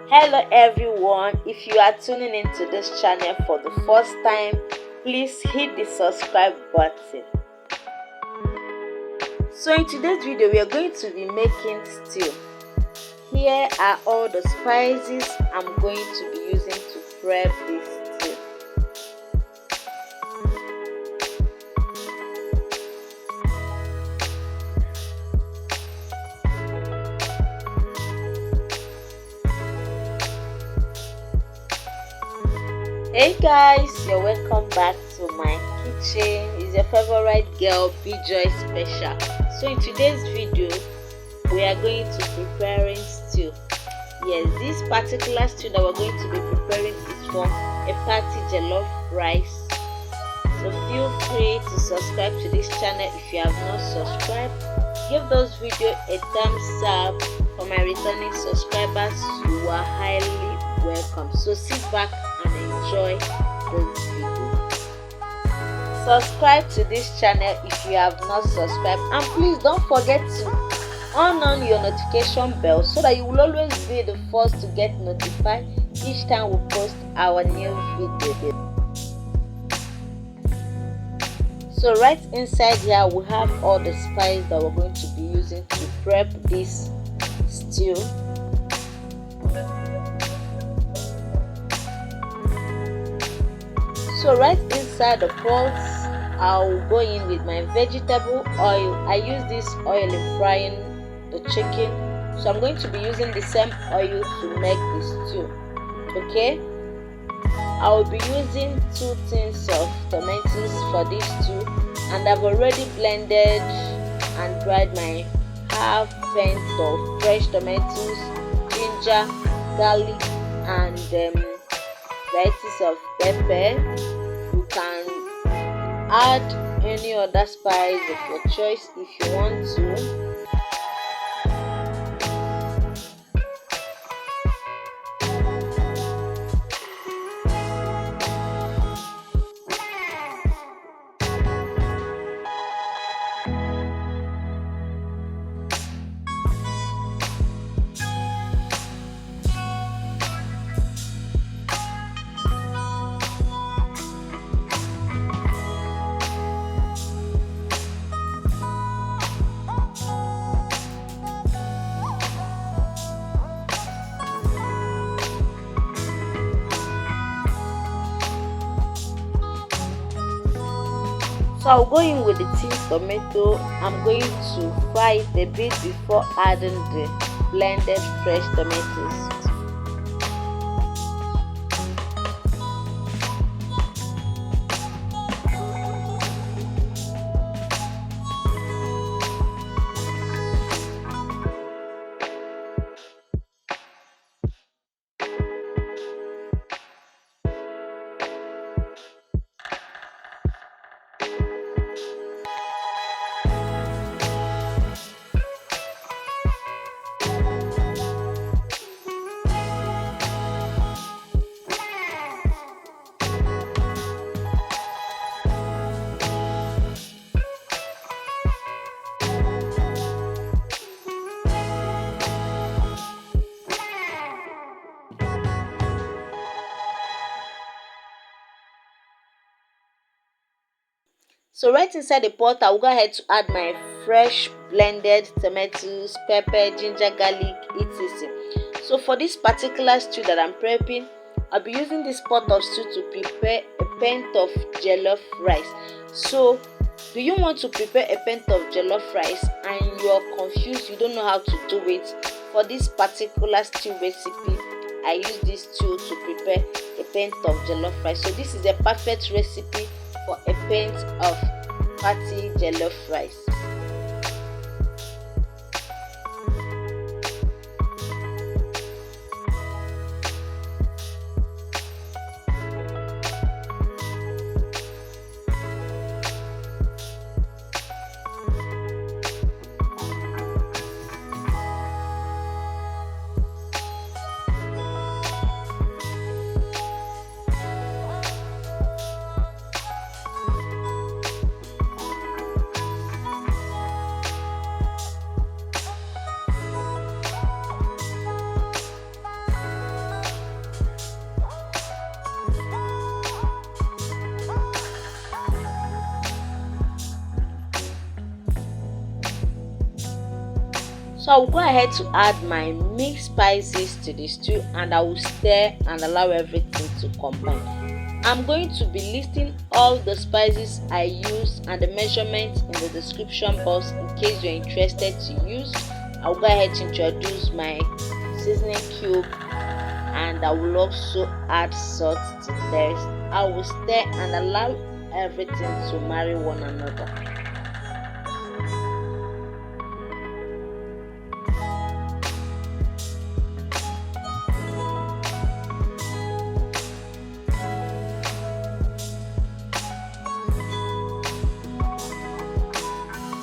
Hello everyone, if you are tuning into this channel for the first time, please hit the subscribe button. So in today's video we are going to be making stew. Here are all the spices I'm going to be using to prep this stew. Hey guys, you're welcome back to my kitchen. It's your favorite girl, B-Joy Special. So in today's video we are going to be preparing stew. Yes, this particular stew that we're going to be preparing is from a party jollof rice. So feel free to subscribe to this channel if you have not subscribed. Give those videos a thumbs up. For my returning subscribers, you are highly welcome. So sit back and enjoy this video. Subscribe to this channel if you have not subscribed, and please don't forget to on your notification bell so that you will always be the first to get notified each time we post our new video. So right inside here we have all the spices that we're going to be using to prep this stew. So right inside the pot, I'll go in with my vegetable oil. I use this oil in frying the chicken, so I'm going to be using the same oil to make this stew. Okay, I will be using 2 tins of tomatoes for this stew, and I've already blended and dried my half pint of fresh tomatoes, ginger, garlic, and varieties of pepper. You can add any other spice of your choice if you want to. So I'll go in with the tinned tomato. I'm going to fry it a bit before adding the blended fresh tomatoes. So right inside the pot, I will go ahead to add my fresh blended tomatoes, pepper, ginger, garlic, etc. So for this particular stew that I'm prepping, I'll be using this pot of stew to prepare a pint of jollof rice. So do you want to prepare a pint of jollof rice and you are confused, you don't know how to do it? For this particular stew recipe, I use this stew to prepare a pint of jollof rice. So this is a perfect recipe for a pint of party jollof rice. So I will go ahead to add my mixed spices to the stew, and I will stir and allow everything to combine. I'm going to be listing all the spices I use and the measurements in the description box in case you're interested to use. I'll go ahead to introduce my seasoning cube, and I will also add salt to taste. I will stir and allow everything to marry one another.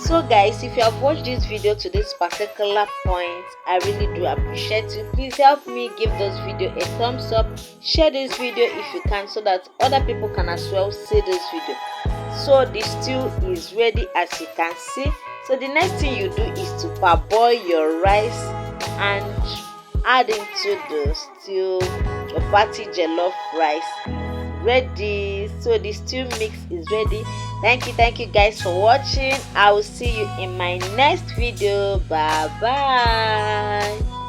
So guys, if you have watched this video to this particular point, I really do appreciate you. Please help me give this video a thumbs up, share this video if you can, so that other people can as well see this video. So the stew is ready, as you can see. So the next thing you do is to parboil your rice and add into the stew chapati jollof rice. Ready. So the stew mix is ready. Thank you guys for watching. I will see you in my next video. Bye bye.